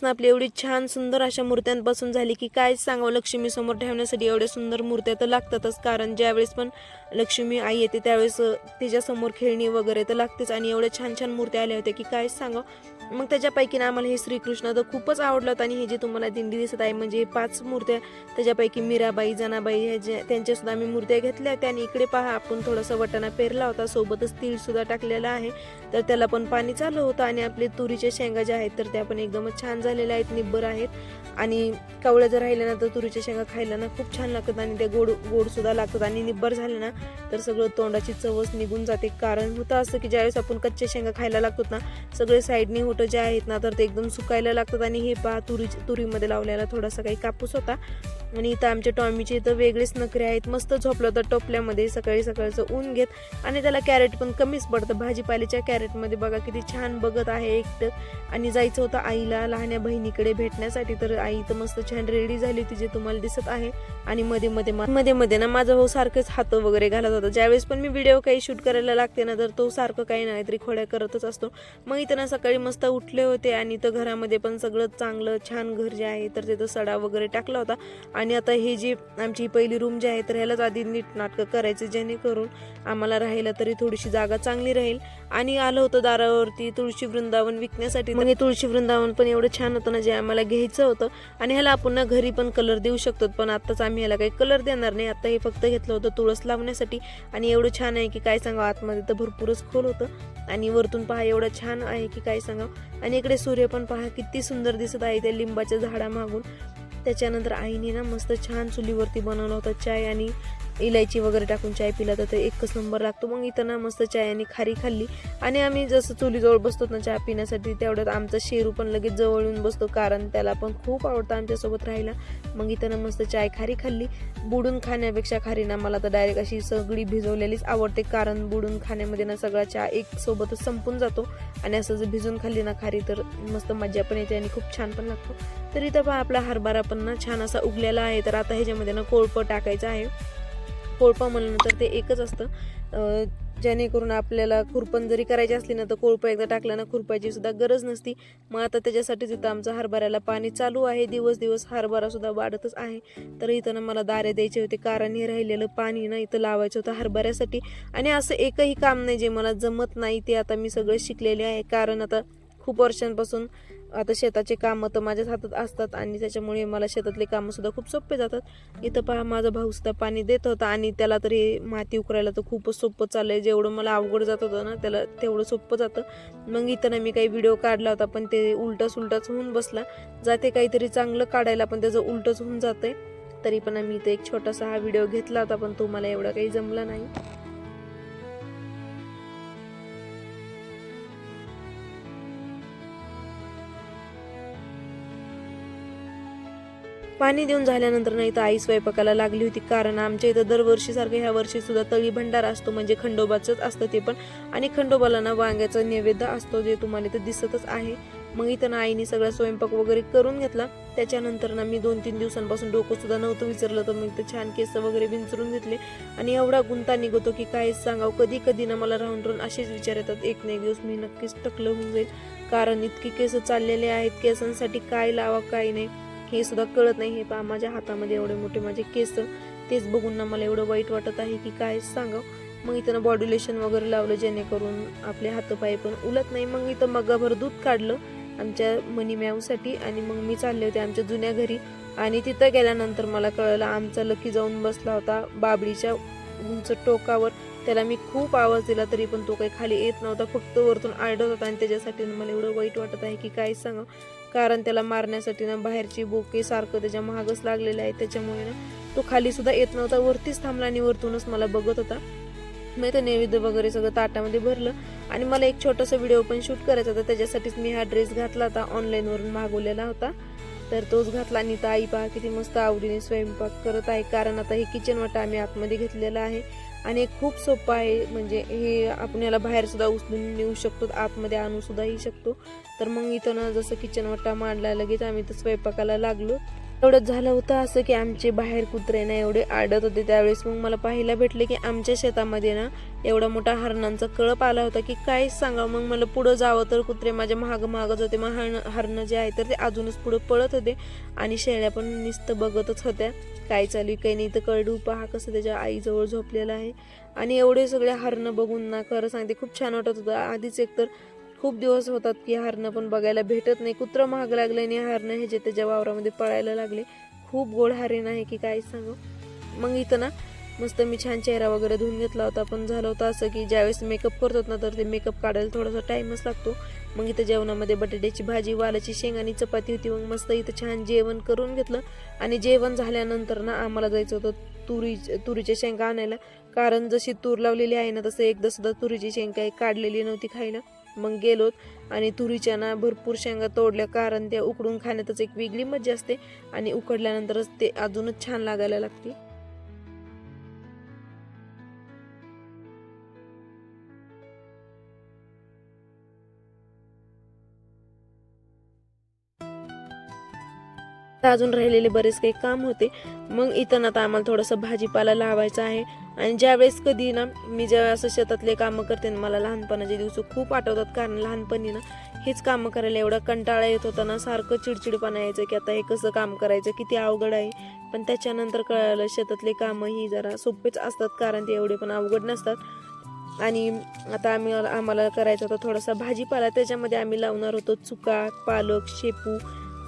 पहिल्यापासून आपली एवढी छान सुंदर अशा मूर्त्यांपासून झाली की काय सांगावं. लक्ष्मी समोर ठेवण्यासाठी एवढ्या सुंदर मूर्त्या तर लागतातच, कारण ज्यावेळेस पण लक्ष्मी आई येते त्यावेळेस तिच्यासमोर खेळणी वगैरे तर लागतेच. आणि एवढ्या छान छान मूर्त्या आल्या होत्या की काय सांगावं. मग त्याच्यापैकी ना आम्हाला हे श्रीकृष्ण तर खूपच आवडलं होतं. आणि हे जे तुम्हाला दिंडी दिसत आहे म्हणजे 5 मूर्त्या, त्याच्यापैकी मीराबाई, जनाबाई हे जे त्यांच्यासुद्धा आम्ही मूर्त्या घेतल्या होत्या. आणि इकडे पहा आपण थोडासा वटाणा पेरला होता, सोबतच तीळ सुद्धा टाकलेला आहे, तर त्याला पण पाणी चालू होतं. आणि आपले तुरीच्या शेंगा ज्या आहेत तर त्या पण एकदमच छान झालेल्या आहेत, निब्बर आहेत. आणि कवळ्या जर राहिल्या ना तर तुरीच्या शेंगा खायला ना खूप छान लागतात आणि ते गोड गोड सुद्धा लागतात. आणि निब्बर झाले ना तर सगळं तोंडाची चवच निघून जाते. कारण होतं असं की ज्यावेळेस आपण कच्च्या शेंगा खायला लागतो ना, सगळे साईडनी होतं जे आहेत ना तर ते एकदम सुकायला लागतात. आणि हे पहा तुरीमध्ये लावलेला थोडासा काही कापूस होता. आणि इथं आमच्या टॉमीचे इथं वेगळेच नखरे आहेत. मस्त झोपलं होतं टोपल्यामध्ये सकाळी सकाळचं ऊन घेत. आणि त्याला कॅरेट पण कमीच पडतं. भाजीपाल्याच्या कॅरेटमध्ये बघा किती छान बघत आहे एकटं. आणि जायचं होतं आईला लहान्या बहिणीकडे भेटण्यासाठी, तर आई तर मस्त छान रेडी झाली होती जे तुम्हाला दिसत आहे. आणि मध्ये मध्ये ना माझा भाऊ सारखंच हात वगैरे घालत होता. ज्यावेळेस पण मी व्हिडिओ काही शूट करायला लागते ना तर तो सारखं काही नाही तरी खोड्या करतच असतो. मग इथं ना सकाळी मस्त उठले होते. आणि इथं घरामध्ये पण सगळं चांगलं छान घर जे आहे तर तिथं सडा वगैरे टाकला होता. आणि आता ही जी आमची पहिली रूम जी आहे तर ह्यालाच आधी नीट नाटकं करायचं, जेणेकरून आम्हाला राहायला तरी थोडीशी जागा चांगली राहील. आणि आलं होतं दारावरती तुळशी वृंदावन विकण्यासाठी. मग हे तुळशी वृंदावन पण एवढं छान होतं ना जे आम्हाला घ्यायचं होतं. आणि ह्याला आपण ना घरी पण कलर देऊ शकतो, पण आताच आम्ही ह्याला काही कलर देणार नाही. आता हे फक्त घेतलं होतं तुळस लावण्यासाठी. आणि एवढं छान आहे की काय सांगावं, आतमध्ये तर भरपूरच खोल होतं. आणि वरतून पहा एवढं छान आहे की काय सांगावं. आणि इकडे सूर्य पण पहा किती सुंदर दिसत आहे त्या लिंबाच्या झाडामागून. त्याच्यानंतर आईने ना मस्त छान चुलीवरती बनवला होता चाय, आणि इलायची वगैरे टाकून चाय पिला तर एकच नंबर लागतो. मग इथं ना मस्त चाय आणि खारी खाल्ली. आणि आम्ही जसं चुलीजवळ बसतो ना चहा पिण्यासाठी, तेवढ्यात आमचा शेरू पण लगेच जवळ येऊन बसतो, कारण त्याला पण खूप आवडतं आमच्यासोबत राहायला. मग इथं ना मस्त चाय खारी खाल्ली. बुडून खाण्यापेक्षा खारी ना मला तर डायरेक्ट अशी सगळी भिजवलेलीच आवडते, कारण बुडून खाण्यामध्ये ना सगळा चहा एक सोबतच संपून जातो. आणि असं जर भिजून खाल्ली ना खारी तर मस्त मजा पण येते आणि खूप छान पण लागतो. तर इथं पहा आपला हरभरा पण ना छान असा उगलेला आहे. तर आता ह्याच्यामध्ये ना कोळपं टाकायचं आहे. कोळपा म्हणल्यानंतर ते एकच असतं, जेणेकरून आपल्याला खुरपण जरी करायची असली ना तर कोळपं एकदा टाकलं ना खुरपायची सुद्धा गरज नसती. मग आता त्याच्यासाठीच इथं आमचा हरभऱ्याला पाणी चालू आहे. दिवस हरभरा सुद्धा वाढतच आहे. तर इथं ना मला दारे द्यायचे होते, कारण हे राहिलेलं पाणी ना इथं लावायचं होतं हरभऱ्यासाठी. आणि असं एकही काम नाही जे मला जमत नाही, ते आता मी सगळं शिकलेले आहे. कारण आता खूप वर्षांपासून आता शेताचे कामं तर माझ्याच हातात असतात, आणि त्याच्यामुळे मला शेतातले कामं सुद्धा खूप सोपे जातात. इथं पहा माझा भाऊ सुद्धा पाणी देत होता, आणि त्याला तरी माती उकरायला तर खूपच सोपं चाललंय. जेवढं मला अवघड जात होतं ना त्याला तेवढं सोपं जातं. मग इथं ना मी काही व्हिडिओ काढला होता, पण ते उलटाच होऊन बसला. जाते काहीतरी चांगलं काढायला पण त्याचं उलटच होऊन जातंय. तरी पण आम्ही इथे एक छोटासा हा व्हिडिओ घेतला होता, पण तो मला एवढा काही जमला नाही. पाणी देऊन झाल्यानंतर ना इथं आई स्वयंपाकाला लागली होती, कारण आमच्या इथं दरवर्षीसारखं ह्या वर्षी सुद्धा तळी भंडारा असतो, म्हणजे खंडोबाचंच असतं ते पण. आणि खंडोबाला ना वांग्याचा नैवेद्य असतो, जे तुम्हाला इथं दिसतच आहे. मग इथं ना आईने सगळा स्वयंपाक वगैरे करून घेतला. त्याच्यानंतर ना मी 2-3 दिवसांपासून डोकं सुद्धा नव्हतं विचारलं, तर मी इथं छान केस वगैरे विंचरून घेतले. आणि एवढा गुंता निघतो की काय सांगावं. कधी कधी ना मला राहून असेच विचार येतात, एक ना एक दिवस मी नक्कीच टकलं होऊन जाईल, कारण इतकी केस चाललेले आहेत. केसांसाठी काय लावा काय नाही हे सुद्धा कळत नाही. हे पहा माझ्या हातामध्ये एवढे मोठे माझे केस, तेच बघून ना मला एवढं वाईट वाटत आहे की काय सांगावं. मग इथं ना बॉडी लोशन वगैरे लावलं, जेणेकरून आपले हातपाय पण उलत नाही. मग इथं मग्गाभर दूध काढलं आमच्या मनी मॅवसाठी, आणि मग मी चालले होते आमच्या जुन्या घरी. आणि तिथं गेल्यानंतर मला कळलं आमचा लकी जाऊन बसला होता बाबडीच्या उंच टोकावर. त्याला मी खूप आवाज दिला तरी पण तो काही खाली येत नव्हता, फक्त वरतून आरडत होता. आणि त्याच्यासाठी मला एवढं वाईट वाटत आहे की काय सांगावं, कारण त्याला मारण्यासाठी ना बाहेरची बोके सारखं त्याच्या महागच लागलेले आहे. त्याच्यामुळे ना तो खाली सुद्धा येत नव्हता, वरतीच थांबला आणि वरतूनच मला बघत होता. मग इथं नैवेद्य वगैरे सगळं ताटामध्ये भरलं. आणि मला एक छोटासा व्हिडिओ पण शूट करायचा होता, त्याच्यासाठीच मी हा ड्रेस घातला होता, ऑनलाईनवरून मागवलेला होता. तर तोच घातला. आणि आई पहा किती मस्त आवडीने स्वयंपाक करत आहे, कारण आता हे किचन वाटा आम्ही आतमध्ये घेतलेला आहे. आणि खूप सोपं आहे, म्हणजे हे आपण याला बाहेर सुद्धा उचलून नेऊ शकतो, आतमध्ये आणू सुद्धा शकतो. तर मग इथं ना जसं किचन वाटा मांडला लगेच आम्ही तर स्वयंपाकाला लागलो. एवढंच झालं होतं असं की आमचे बाहेर कुत्रे ना एवढे आडत होते. त्यावेळेस मग मला पाहायला भेटले की आमच्या शेतामध्ये ना एवढा मोठा हरणांचा कळप आला होता की काय सांगा. मग मला पुढं जावं तर कुत्रे माझ्या मागच होते. मग हरणं जे आहे तर ते अजूनच पुढं पळत होते आणि शेळ्या पण नुसतं बघतच होत्या काय चालू काही नाही. तर करडू पहा कसं त्याच्या आईजवळ झोपलेलं आहे. आणि एवढे सगळे हरणं बघून ना खरं सांगते खूप छान वाटत होतं. आधीच एकतर खूप दिवस होतात की हरणं पण बघायला भेटत नाही. कुत्रं महाग लागले आणि हरणं हे जे त्याच्या वावरामध्ये पळायला लागले. खूप गोड हरिण आहे की काय सांगू. मग इथं ना मस्त मी छान चेहरा वगैरे धुवून घेतला होता. पण झालं होतं असं की ज्यावेळेस मेकअप करतात ना तर ते मेकअप काढायला थोडासा टाईमच लागतो. मग इथं जेवणामध्ये बटाट्याची भाजी, वालाची शेंग आणि चपाती होती. मग मस्त इथं छान जेवण करून घेतलं. आणि जेवण झाल्यानंतर ना आम्हाला जायचं होतं तुरीच्या शेंगा आणायला. कारण जशी तूर लावलेली आहे ना तसं एकदा सुद्धा तुरीची शेंग काही काढलेली नव्हती खायला. मग गेलोत आणि तुरीच्या ना भरपूर शेंगा तोडल्या. कारण त्या उकडून खाण्यातच एक वेगळी मजा असते आणि उकडल्यानंतरच ते अजूनच छान लागायला लागते. अजून राहिलेले बरेच काही काम होते. मग इथं आता आम्हाला थोडंसं भाजीपाला लावायचा आहे. आणि ज्यावेळेस कधी ना मी जेव्हा असं शेतातले कामं करते ना मला लहानपणाचे दिवस खूप आठवतात. कारण लहानपणी ना हेच कामं करायला एवढा कंटाळा येत होता ना, सारखं चिडचिडपणा यायचं की आता हे कसं काम करायचं, किती अवघड आहे. पण त्याच्यानंतर कळालं शेतातले कामं ही जरा सोपेच असतात कारण ते एवढे पण अवघड नसतात. आणि आता आम्हाला करायचा होता थोडासा भाजीपाला. त्याच्यामध्ये आम्ही लावणार होतो चुका, पालक, शेपू,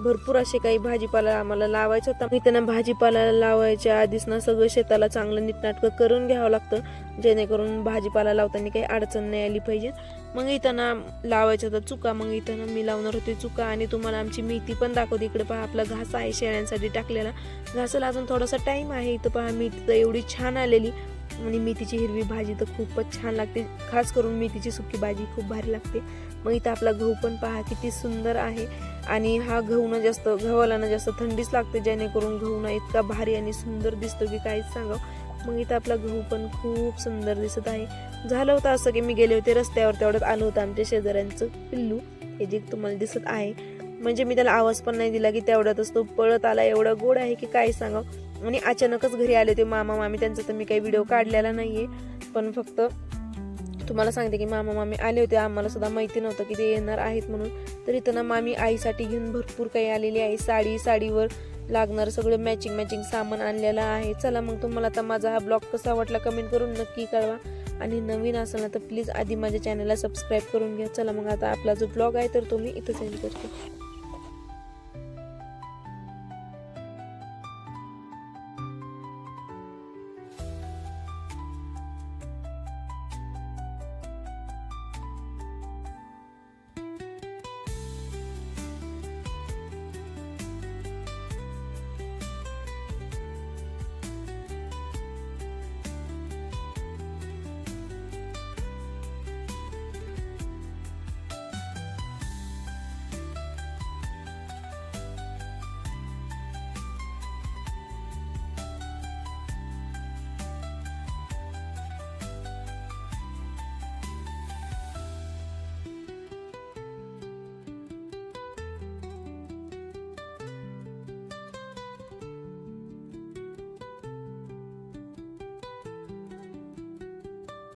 भरपूर असे काही भाजीपाला आम्हाला लावायचा होता. मी त्यांना भाजीपाला लावायच्या आधीच ना सगळं शेताला चांगलं नीटनाटकं करून घ्यावं लागतं जेणेकरून भाजीपाला लावताना काही अडचण नाही आली पाहिजे. मग इथं ना लावायचं होतं चुका. मग इथं ना मी लावणार होते चुका. आणि तुम्हाला आमची मेथी पण दाखवते. इकडे पहा आपला घास आहे शेळ्यांसाठी टाकलेला. घासाला अजून थोडासा टाइम आहे. इथं पहा मेथी तर एवढी छान आलेली. आणि मेथीची हिरवी भाजी तर खूपच छान लागते. खास करून मेथीची सुकी भाजी खूप भारी लागते. मग इथं आपला गहू पण पहा किती सुंदर आहे. आणि हा गव्हाला ना जास्त थंडीच लागते जेणेकरून गहू ना इतका भारी आणि सुंदर दिसतो की काहीच सांगावं. मग इथं आपला गहू पण खूप सुंदर दिसत आहे. झालं होतं असं की मी गेले होते रस्त्यावर, तेवढ्यात आलं होतं आमच्या शेजाऱ्यांचं पिल्लू, हे जे तुम्हाला दिसत आहे. म्हणजे मी त्याला आवाज पण नाही दिला की तेवढ्यातच तो पळत आला. एवढा गोड आहे की काय सांगावं. आणि अचानकच घरी आले होते मामा मामी. त्यांचा तर मी काही व्हिडिओ काढलेला नाहीये. पण फक्त तुम्हाला सांगते की मामा मामी आले होते. आम्हाला सुद्धा माहिती नव्हतं की ते येणार आहेत म्हणून. तर इथं ना मामी आईसाठी घेऊन भरपूर काही आलेली आहे. साडीवर लागणार सगळं मॅचिंग सामान आणलेलं आहे. चला मग तुम्हाला आता माझा हा ब्लॉग कसा वाटला कमेंट करून नक्की कळवा. आणि नवीन असेल ना तर प्लीज आधी माझ्या चॅनलला सबस्क्राईब करून घ्या. चला मग आता आपला जो ब्लॉग आहे तर तो मी इथं सेंड करते.